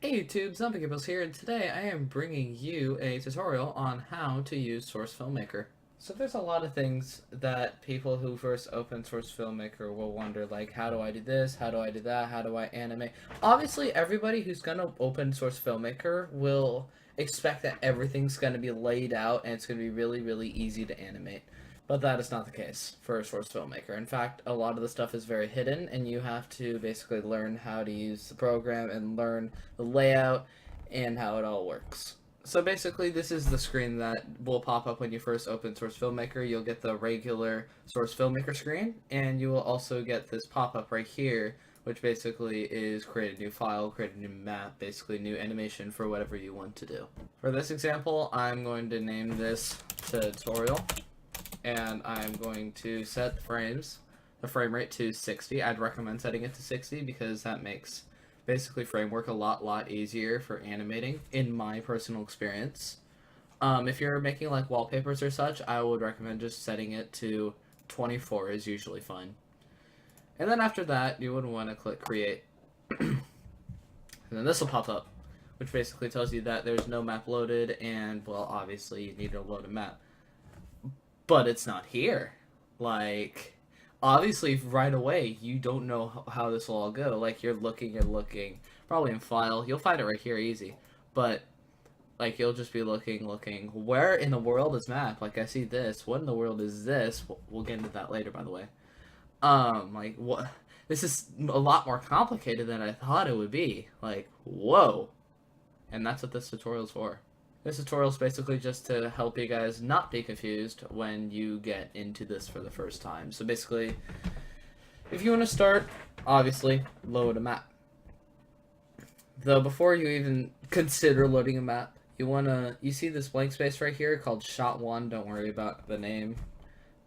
Hey YouTube, Zombie here, and today I am bringing you a tutorial on how to use Source Filmmaker. So there's a lot of things that people who first open Source Filmmaker will wonder, like, how do I do this, how do I do that, how do I animate? Obviously, everybody who's going to open Source Filmmaker will expect that everything's going to be laid out and it's going to be really, really easy to animate. But that is not the case for Source Filmmaker. In fact, a lot of the stuff is very hidden, and you have to basically learn how to use the program and learn the layout and how it all works. So basically, this is the screen that will pop up when you first open Source Filmmaker. You'll get the regular Source Filmmaker screen, and you will also get this pop-up right here, which basically is create a new file, create a new map, basically new animation for whatever you want to do. For this example, I'm going to name this tutorial. And I'm going to set the frame rate to 60. I'd recommend setting it to 60 because that makes basically framework a lot easier for animating, in my personal experience. If you're making like wallpapers or such, I would recommend just setting it to 24 is usually fine. And then after that, you would want to click create. And then this will pop up, which basically tells you that there's no map loaded, and well, obviously you need to load a map. But it's not here. Like, obviously, right away, you don't know how this will all go. Like, you're looking, probably in file. You'll find it right here easy. But, like, you'll just be looking. Where in the world is map? Like, I see this. What in the world is this? We'll get into that later, by the way. Like, what? This is a lot more complicated than I thought it would be. Like, whoa. And that's what this tutorial's for. This tutorial is basically just to help you guys not be confused when you get into this for the first time. So basically, if you want to start, obviously, load a map. Though before you even consider loading a map, you see this blank space right here called Shot 1, don't worry about the name.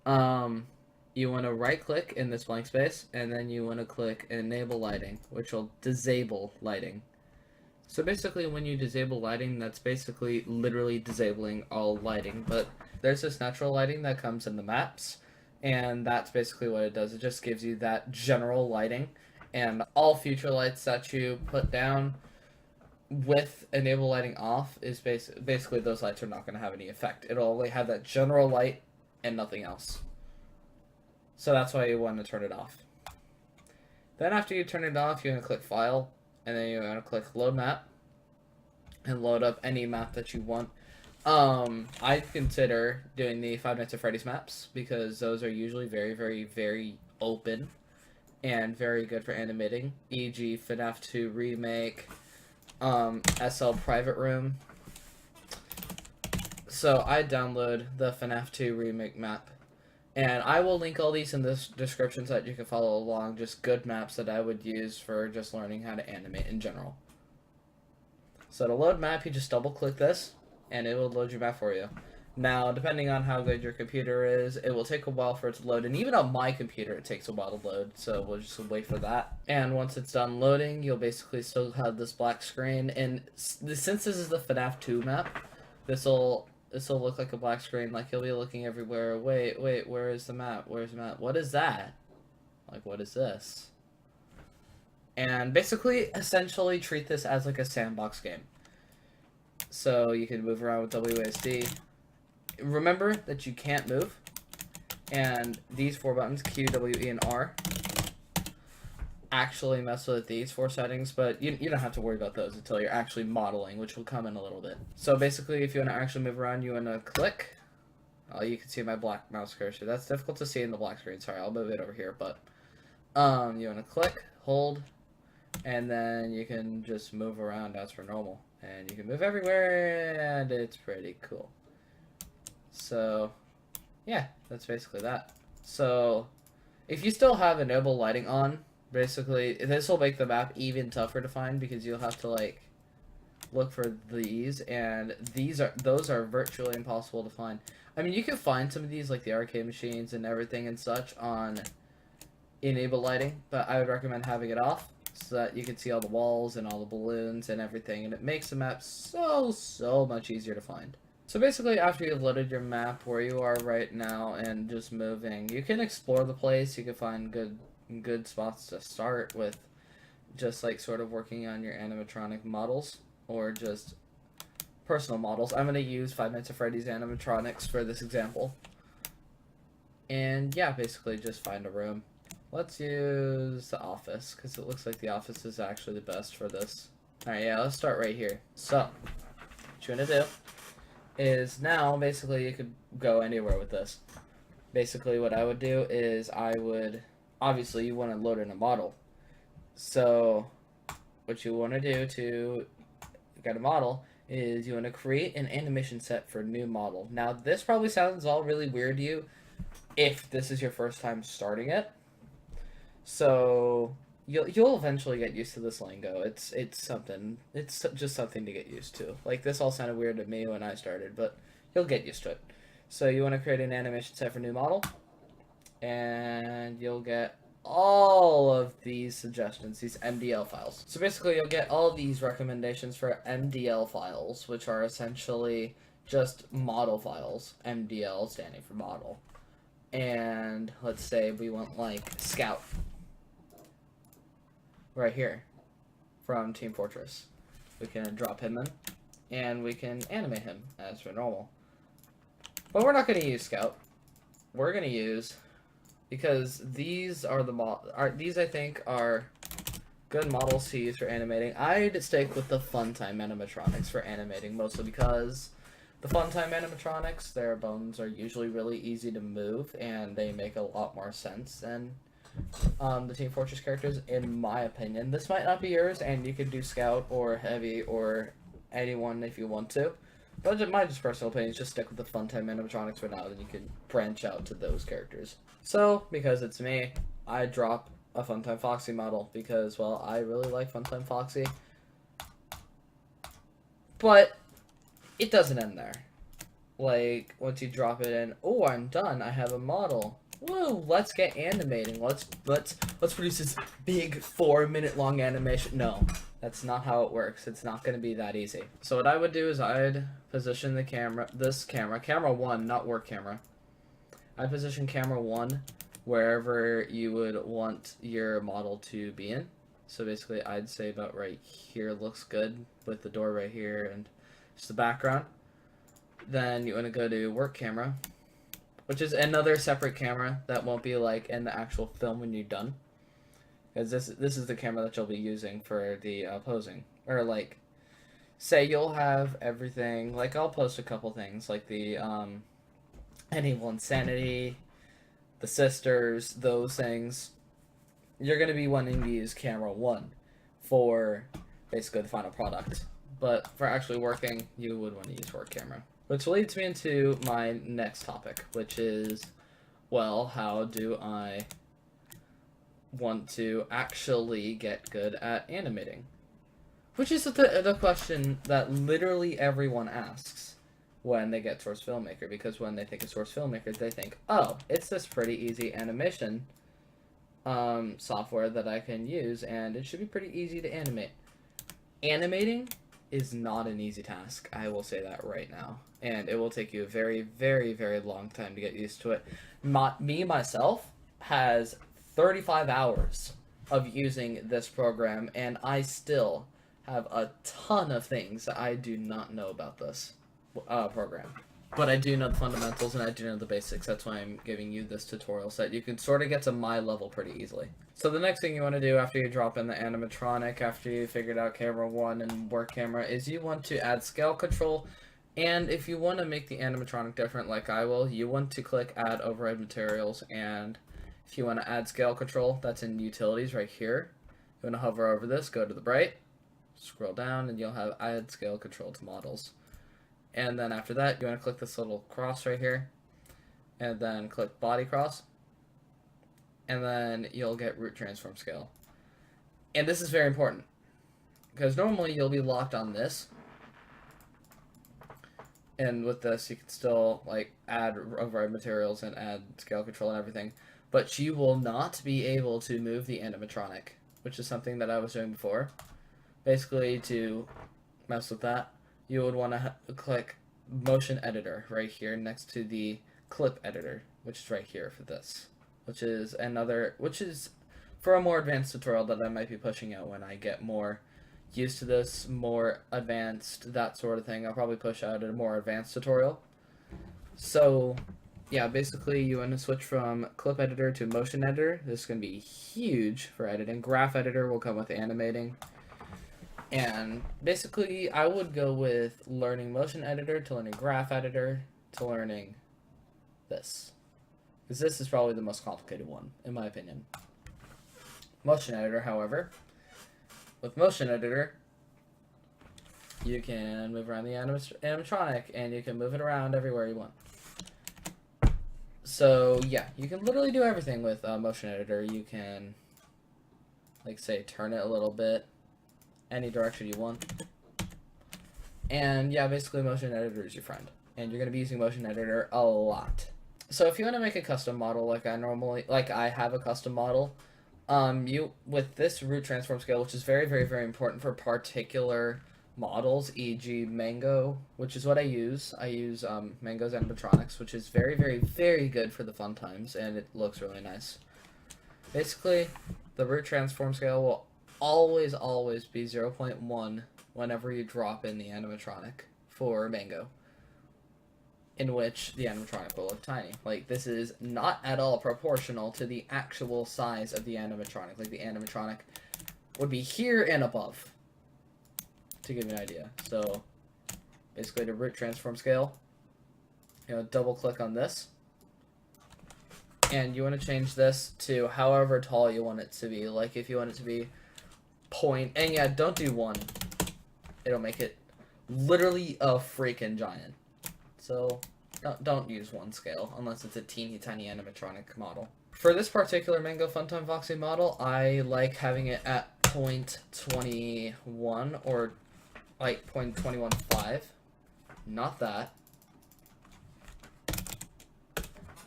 You want to right click in this blank space, and then you want to click Enable Lighting, which will disable lighting. So basically, when you disable lighting, that's basically literally disabling all lighting. But there's this natural lighting that comes in the maps, and that's basically what it does. It just gives you that general lighting, and all future lights that you put down with enable lighting off is basically those lights are not going to have any effect. It'll only have that general light and nothing else. So that's why you want to turn it off. Then after you turn it off, you're going to click File, and then you're going to click Load Map, and load up any map that you want. I consider doing the Five Nights at Freddy's maps, because those are usually very open, and very good for animating, e.g. FNAF 2 Remake, SL Private Room. So I download the FNAF 2 Remake map. And I will link all these in the description so that you can follow along, just good maps that I would use for just learning how to animate in general. So to load map, you just double click this, and it will load your map for you. Now, depending on how good your computer is, it will take a while for it to load, and even on my computer it takes a while to load, so we'll just wait for that. And once it's done loading, you'll basically still have this black screen, and since this is the FNAF 2 map, this'll look like a black screen, like you'll be looking everywhere. Wait, where is the map? Where's the map? What is that? Like, what is this? And basically, essentially treat this as like a sandbox game. So you can move around with WASD. Remember that you can't move. And these four buttons, Q, W, E, and R, actually mess with these four settings, but you don't have to worry about those until you're actually modeling, which will come in a little bit. So basically, if you want to actually move around, you want to click. Oh, you can see my black mouse cursor. That's difficult to see in the black screen. Sorry, I'll move it over here, but you want to click, hold, and then you can just move around as per normal. And you can move everywhere, and it's pretty cool. So, yeah, that's basically that. So, if you still have enable lighting on, basically, this will make the map even tougher to find because you'll have to, like, look for these, and those are virtually impossible to find. I mean, you can find some of these, like the arcade machines and everything and such, on enable lighting, but I would recommend having it off so that you can see all the walls and all the balloons and everything, and it makes the map so much easier to find. So basically, after you've loaded your map where you are right now and just moving, you can explore the place. You can find good spots to start with just like sort of working on your animatronic models or just personal models. I'm going to use Five Nights at Freddy's animatronics for this example. And yeah, basically just find a room. Let's use the office, because it looks like the office is actually the best for this. Alright, yeah, let's start right here. So, what you're going to do is now, basically, you could go anywhere with this. Basically, what I would do is obviously, you want to load in a model. So, what you want to do to get a model is you want to create an animation set for a new model. Now, this probably sounds all really weird to you if this is your first time starting it. So you'll eventually get used to this lingo. It's just something to get used to. Like, this all sounded weird to me when I started, but you'll get used to it. So you want to create an animation set for new model, and you'll get all of these suggestions, these MDL files. So basically you'll get all these recommendations for MDL files, which are essentially just model files, MDL standing for model. And let's say we want like Scout right here from Team Fortress. We can drop him in and we can animate him as for normal. But we're not going to use Scout. We're going to use, because these are these I think are good models to use for animating. I'd stick with the Funtime animatronics for animating, mostly because the Funtime animatronics, their bones are usually really easy to move, and they make a lot more sense than the Team Fortress characters, in my opinion. This might not be yours, and you could do Scout or Heavy or anyone if you want to. But my just personal opinion is just stick with the Funtime animatronics for now, then you can branch out to those characters. So, because it's me, I drop a Funtime Foxy model because, well, I really like Funtime Foxy. But it doesn't end there. Like, once you drop it in, oh, I'm done. I have a model. Woo, let's get animating. Let's produce this big 4-minute long animation. No, that's not how it works. It's not going to be that easy. So what I would do is I'd position the camera, camera 1, not work camera. I'd position camera 1 wherever you would want your model to be in. So basically I'd say about right here looks good with the door right here and just the background. Then you want to go to work camera, which is another separate camera that won't be like in the actual film when you're done, because this is the camera that you'll be using for the posing. Or like, say you'll have everything, like I'll post a couple things like the Anyone Insanity, the Sisters, those things. You're going to be wanting to use camera 1 for basically the final product. But for actually working, you would want to use work camera. Which leads me into my next topic, which is, well, how do I want to actually get good at animating? Which is the question that literally everyone asks when they get Source Filmmaker, because when they think of Source Filmmaker, they think, oh, it's this pretty easy animation software that I can use, and it should be pretty easy to animate. Animating is not an easy task, I will say that right now. And it will take you a very, very, very long time to get used to it. Myself, has 35 hours of using this program, and I still have a ton of things that I do not know about this program. But I do know the fundamentals, and I do know the basics. That's why I'm giving you this tutorial set. You can sort of get to my level pretty easily. So the next thing you want to do after you drop in the animatronic, after you figured out camera 1 and work camera, is you want to add scale control. And if you want to make the animatronic different like I will, you want to click add override materials. And if you want to add scale control, that's in utilities right here. You want to hover over this, go to the bright, scroll down, and you'll have add scale control to models. And then after that, you want to click this little cross right here, and then click body cross, and then you'll get root transform scale. And this is very important, because normally you'll be locked on this, and with this you can still like add override materials and add scale control and everything, but you will not be able to move the animatronic, which is something that I was doing before. Basically, to mess with that, you would want to click motion editor right here next to the clip editor, which is right here for this, which is for a more advanced tutorial that I might be pushing out when I get more used to this, more advanced, that sort of thing. I'll probably push out a more advanced tutorial. So, yeah, basically you want to switch from clip editor to motion editor. This is going to be huge for editing. Graph editor will come with animating. And basically, I would go with learning motion editor to learning graph editor to learning this. Because this is probably the most complicated one, in my opinion. Motion editor, however, with motion editor, you can move around the animatronic, and you can move it around everywhere you want. So, yeah, you can literally do everything with motion editor. You can, like, say, turn it a little bit, any direction you want. And, yeah, basically motion editor is your friend. And you're going to be using motion editor a lot. So if you want to make a custom model like I have a custom model, you, with this root transform scale, which is very, very, very important for particular models, e.g. Mango, which is what I use. I use Mango's animatronics, which is very, very, very good for the fun times, and it looks really nice. Basically, the root transform scale will always, always be 0.1 whenever you drop in the animatronic for Mango, in which the animatronic will look tiny. Like, this is not at all proportional to the actual size of the animatronic. Like, the animatronic would be here and above, to give you an idea. So, basically, the root transform scale, double click on this, and you want to change this to however tall you want it to be. Like, if you want it to be and yeah, don't do 1. It'll make it literally a freaking giant. So, don't use 1 scale, unless it's a teeny tiny animatronic model. For this particular Mango Funtime Foxy model, I like having it at 0.21, or like 0.215. Not that.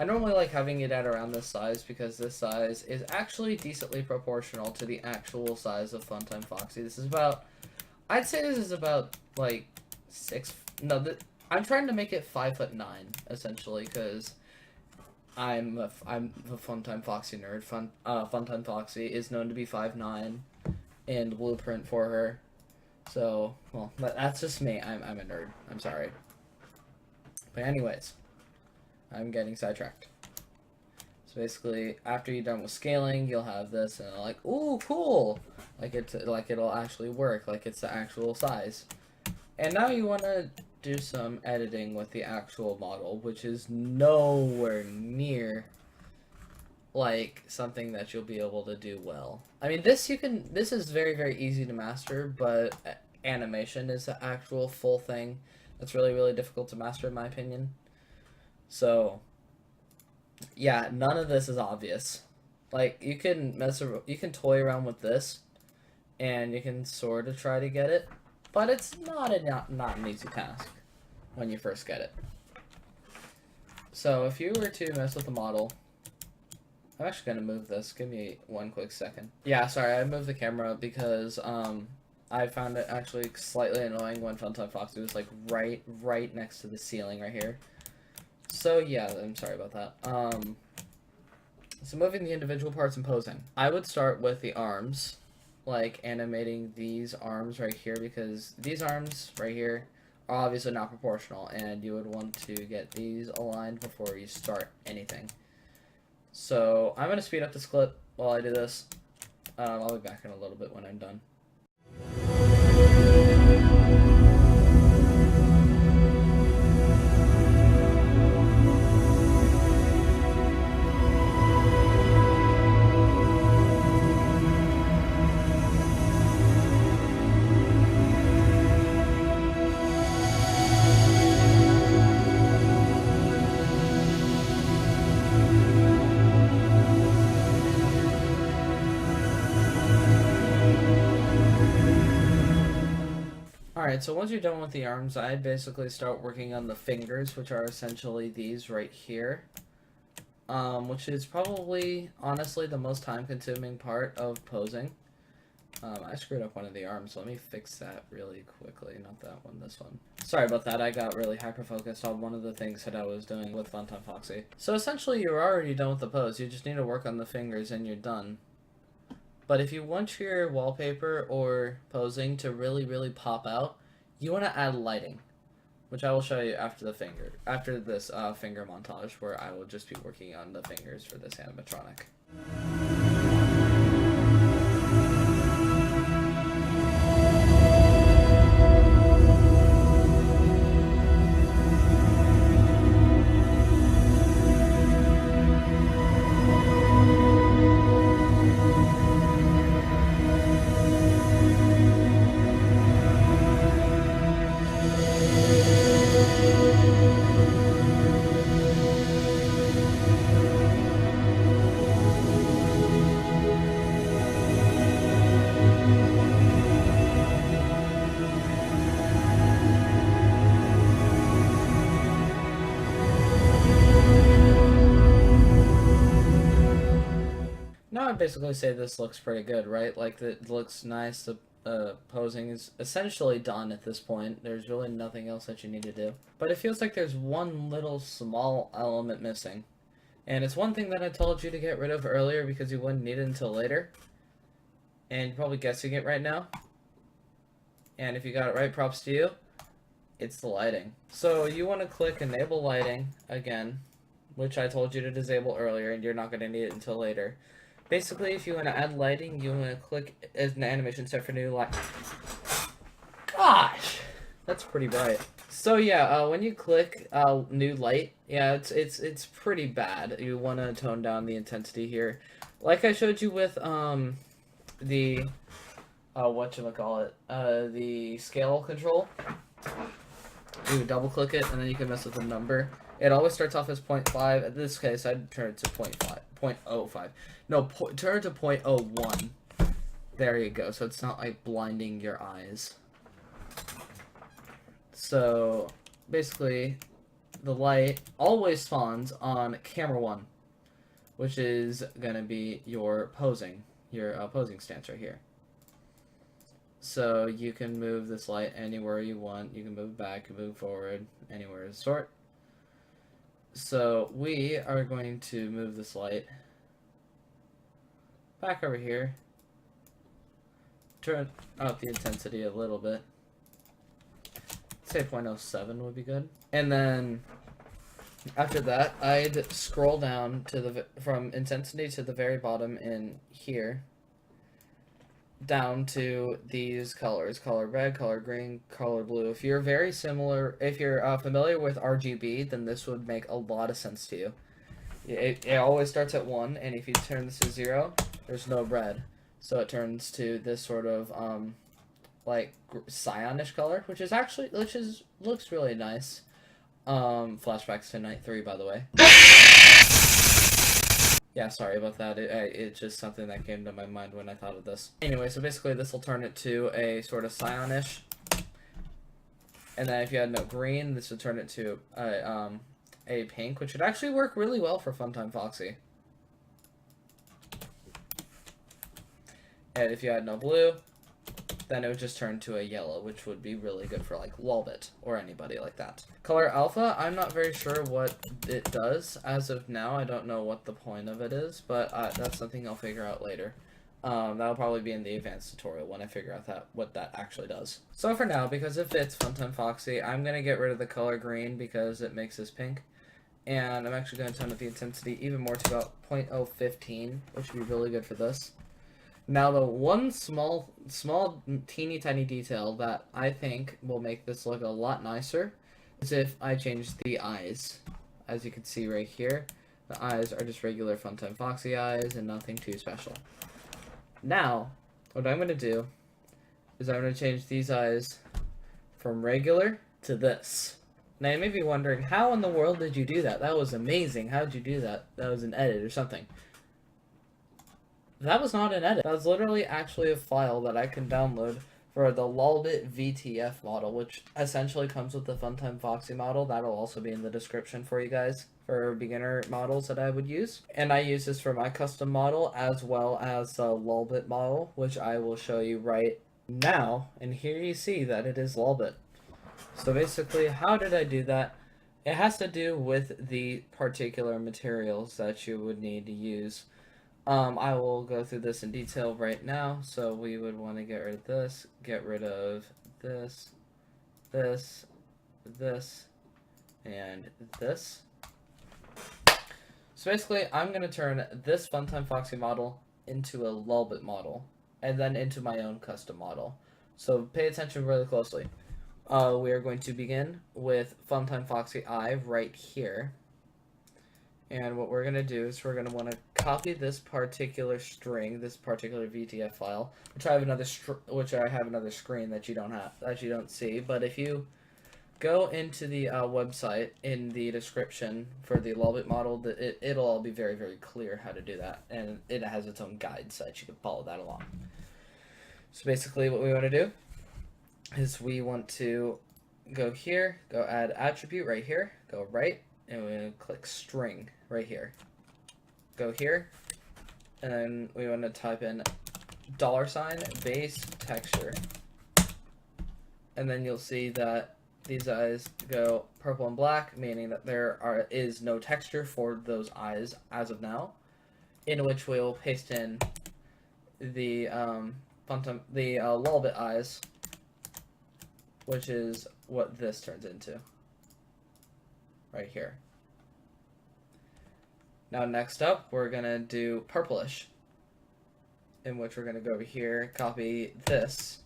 I normally like having it at around this size, because this size is actually decently proportional to the actual size of Funtime Foxy. This is about, I'd say this is about, like, I'm trying to make it 5'9", essentially, because I'm a Funtime Foxy nerd. Funtime Foxy is known to be 5'9", in the blueprint for her. So, well, that's just me. I'm a nerd. I'm sorry. But anyways, I'm getting sidetracked. So basically, after you're done with scaling, you'll have this, and like, ooh, cool! Like it'll actually work, like it's the actual size. And now you want to do some editing with the actual model, which is nowhere near like something that you'll be able to do well. I mean, this is very, very easy to master, but animation is the actual full thing that's really, really difficult to master, in my opinion. So, yeah, none of this is obvious. Like, you can toy around with this, and you can sort of try to get it, but it's not an easy task when you first get it. So, if you were to mess with the model, I'm actually going to move this. Give me 1 quick second. Yeah, sorry, I moved the camera because I found it actually slightly annoying when Funtime Foxy was like right next to the ceiling right here. So yeah, I'm sorry about that. So moving the individual parts and posing. I would start with the arms, like animating these arms right here, because these arms right here are obviously not proportional, and you would want to get these aligned before you start anything. So I'm going to speed up this clip while I do this. I'll be back in a little bit when I'm done. Alright, so once you're done with the arms, I'd basically start working on the fingers, which are essentially these right here. Which is probably, honestly, the most time-consuming part of posing. I screwed up one of the arms, so let me fix that really quickly. Not that one, this one. Sorry about that, I got really hyper-focused on one of the things that I was doing with Funtime Foxy. So essentially, you're already done with the pose. You just need to work on the fingers, and you're done. But if you want your wallpaper or posing to really, really pop out, you want to add lighting, which I will show you after this finger montage, where I will just be working on the fingers for this animatronic. Now I'd basically say this looks pretty good, right? Like, it looks nice. The posing is essentially done at this point. There's really nothing else that you need to do. But it feels like there's one little small element missing. And it's one thing that I told you to get rid of earlier because you wouldn't need it until later. And you're probably guessing it right now. And if you got it right, props to you. It's the lighting. So you want to click Enable Lighting again, which I told you to disable earlier, and you're not going to need it until later. Basically, if you want to add lighting, you want to click as an animation set for new light. Gosh, that's pretty bright. So yeah, when you click new light, yeah, it's pretty bad. You want to tone down the intensity here, like I showed you with the whatchamacallit, the scale control. You double click it, and then you can mess with the number. It always starts off as 0.5. In this case, I'd turn it to 0.05. No, turn it to 0.01. There you go. So it's not like blinding your eyes. So basically, the light always spawns on camera 1, which is gonna be your posing stance right here. So you can move this light anywhere you want. You can move back, you can move forward, anywhere of the sort. So we are going to move this light back over here. Turn up the intensity a little bit. Say 0.07 would be good. And then after that, I'd scroll down to from intensity to the very bottom in here, down to these colors: color red, color green, color blue. If you're familiar with RGB, then this would make a lot of sense to you. It always starts at 1, and if you turn this to 0, there's no red, so it turns to this sort of like cyanish color, which looks really nice. Flashbacks to night 3, by the way. Yeah, sorry about that. It's just something that came to my mind when I thought of this. Anyway, so basically this will turn it to a sort of cyanish. And then if you had no green, this would turn it to a pink, which would actually work really well for Funtime Foxy. And if you had no blue, then it would just turn to a yellow, which would be really good for like Lolbit or anybody like that. Color alpha, I'm not very sure what it does as of now. I don't know what the point of it is, but that's something I'll figure out later. That'll probably be in the advanced tutorial when I figure out what that actually does. So for now, because it fits Funtime Foxy, I'm going to get rid of the color green because it makes this pink. And I'm actually going to turn up the intensity even more to about 0.015, which would be really good for this. Now, the one small, teeny tiny detail that I think will make this look a lot nicer is if I change the eyes. As you can see right here, the eyes are just regular Funtime Foxy eyes and nothing too special. Now, what I'm going to do is I'm going to change these eyes from regular to this. Now, you may be wondering, how in the world did you do that? That was amazing. How did you do that? That was an edit or something. That was not an edit. That was literally actually a file that I can download for the Lolbit VTF model, which essentially comes with the Funtime Foxy model. That'll also be in the description for you guys for beginner models that I would use. And I use this for my custom model as well as the Lolbit model, which I will show you right now. And here you see that it is Lolbit. So basically, how did I do that? It has to do with the particular materials that you would need to use. I will go through this in detail right now. So we would want to get rid of this, get rid of this, this, this, and this. So basically, I'm going to turn this Funtime Foxy model into a Lulbit model, and then into my own custom model. So pay attention really closely. We are going to begin with Funtime Foxy Eye right here. And what we're going to do is we're going to want to copy this particular string, this particular VTF file, which I have another screen that you don't see. But if you go into the website in the description for the Lulbit model, it'll all be very, very clear how to do that. And it has its own guide so that you can follow that along. So basically what we want to do is we want to go here, go add attribute right here, go right, and we want to click string right here. Go here, and then we want to type in $base texture. And then you'll see that these eyes go purple and black, meaning that there is no texture for those eyes as of now, in which we'll paste in the Lulbit eyes, which is what this turns into right here. Now next up, we're going to do purplish, in which we're going to go over here, copy this,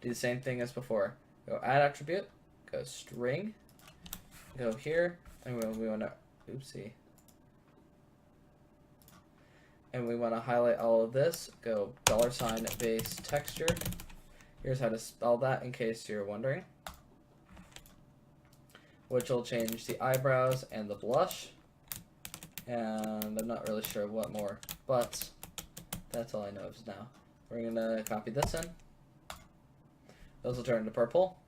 do the same thing as before. Go add attribute, go string, go here, and we want to, oopsie. And we want to highlight all of this, go $base texture. Here's how to spell that in case you're wondering. Which will change the eyebrows and the blush. And I'm not really sure what more, but that's all I know of now. We're going to copy this in. Those will turn into purple.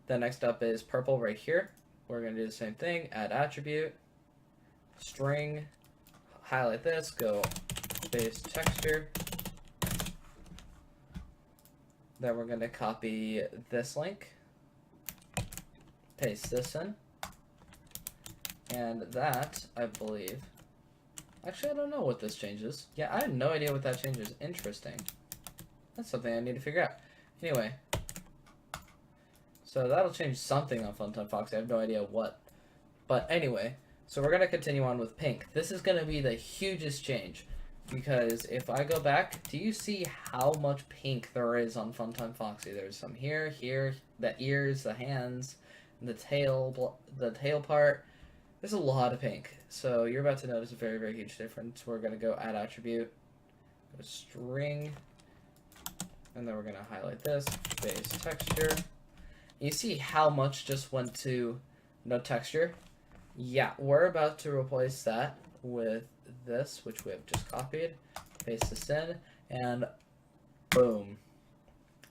Then next up is purple right here. We're going to do the same thing, add attribute, string, highlight this, go base texture. Then we're going to copy this link, paste this in, and that, I believe, actually I don't know what this changes. Yeah, I have no idea what that changes. Interesting. That's something I need to figure out. Anyway, so that'll change something on Funtime Foxy. I have no idea what. But anyway, so we're going to continue on with pink. This is going to be the hugest change, because if I go back, do you see how much pink there is on Funtime Foxy? There's some here, the ears, the hands, the tail part. There's a lot of pink. So you're about to notice a very, very huge difference. We're going to go add attribute, go string, and then we're going to highlight this, base texture. You see how much just went to no texture? Yeah, we're about to replace that with this, which we have just copied, paste this in, and boom.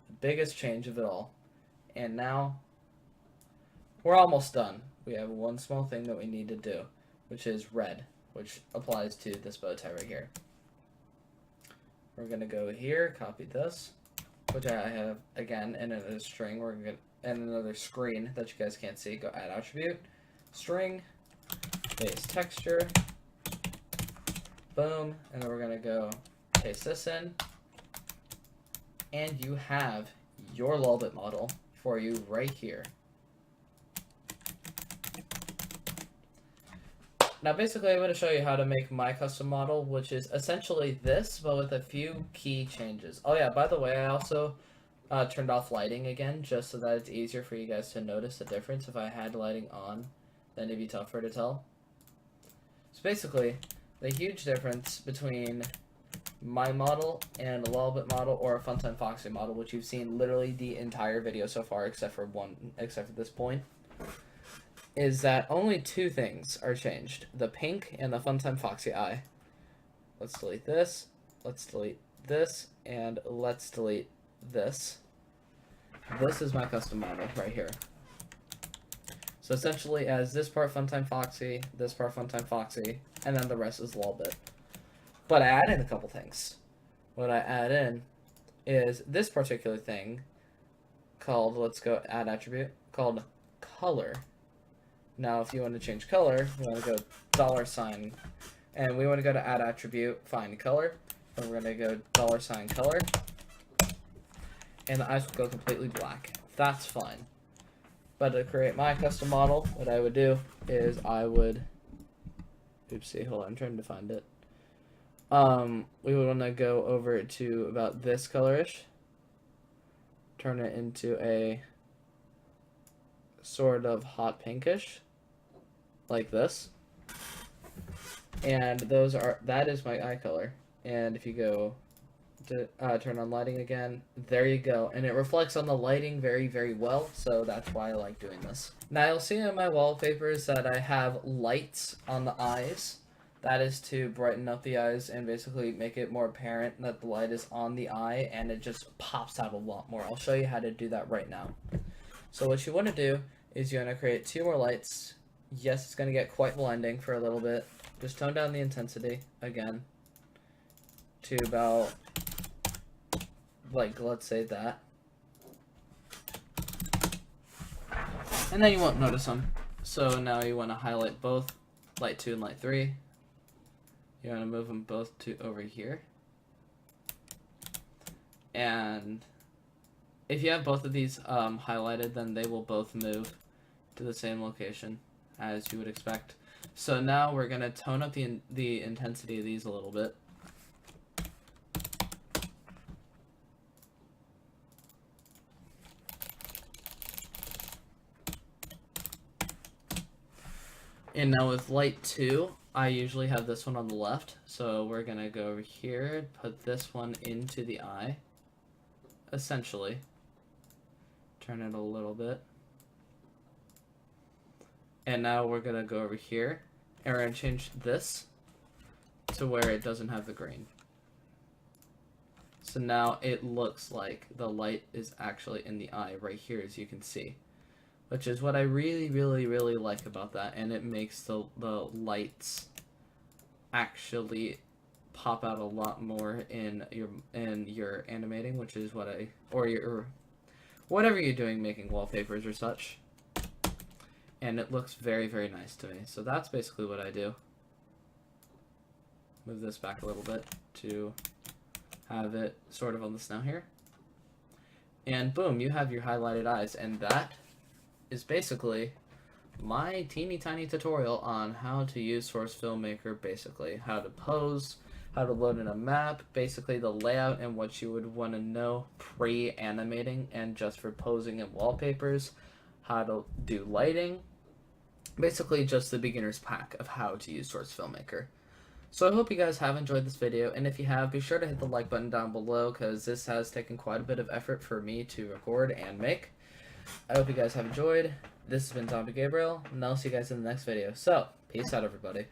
The biggest change of it all. And now, we're almost done. We have one small thing that we need to do, which is red, which applies to this bow tie right here. We're going to go here, copy this, which I have, again, in another string. We're going to, and another screen that you guys can't see. Go add attribute, string, base texture, boom, and then we're going to go paste this in, and you have your Lulbit model for you right here. Now basically I'm going to show you how to make my custom model, which is essentially this, but with a few key changes. Oh yeah, by the way, I also turned off lighting again, just so that it's easier for you guys to notice the difference. If I had lighting on, then it'd be tougher to tell. So basically, the huge difference between my model and a Lulbit model or a Funtime Foxy model, which you've seen literally the entire video so far except for this point, is that only two things are changed. The pink and the Funtime Foxy eye. Let's delete this, let's delete this, and let's delete this. This is my custom model right here. So essentially as this part Funtime Foxy, this part Funtime Foxy, and then the rest is Lulbit. But I add in a couple things. What I add in is this particular thing called, let's go add attribute, called color. Now, if you want to change color, you want to go $, And we want to go to add attribute, find color, and we're going to go $color, and the eyes will go completely black. That's fine. But to create my custom model, what I would do is I would, oopsie, hold on, I'm trying to find it. We would want to go over to about this colorish, turn it into a sort of hot pinkish, like this. And that is my eye color. And if you go to turn on lighting again, there you go. And it reflects on the lighting very, very well, so that's why I like doing this. Now you'll see in my wallpapers that I have lights on the eyes. That is to brighten up the eyes and basically make it more apparent that the light is on the eye, and it just pops out a lot more. I'll show you how to do that right now. So what you want to do is you want to create 2 more lights. Yes, it's going to get quite blinding for a little bit. Just tone down the intensity again to about, like, let's say that. And then you won't notice them. So now you want to highlight both light 2 and light 3. You want to move them both to over here. And if you have both of these highlighted, then they will both move to the same location as you would expect. So now we're going to tone up the intensity of these a little bit. And now with light 2, I usually have this one on the left, so we're going to go over here, put this one into the eye, essentially. Turn it a little bit. And now we're going to go over here, and we're going to change this to where it doesn't have the green. So now it looks like the light is actually in the eye right here, as you can see. Which is what I really, really, really like about that, and it makes the lights actually pop out a lot more in your animating, which is what or whatever you're doing, making wallpapers or such. And it looks very, very nice to me. So that's basically what I do. Move this back a little bit to have it sort of on the snow here. And boom, you have your highlighted eyes, and that is basically my teeny tiny tutorial on how to use Source Filmmaker, basically how to pose, how to load in a map, basically the layout and what you would want to know pre-animating and just for posing and wallpapers, how to do lighting, basically just the beginner's pack of how to use Source Filmmaker. So I hope you guys have enjoyed this video, and if you have, be sure to hit the like button down below, because this has taken quite a bit of effort for me to record and make. I hope you guys have enjoyed. This has been Zombie Gabriel, and I'll see you guys in the next video. So, peace out, everybody.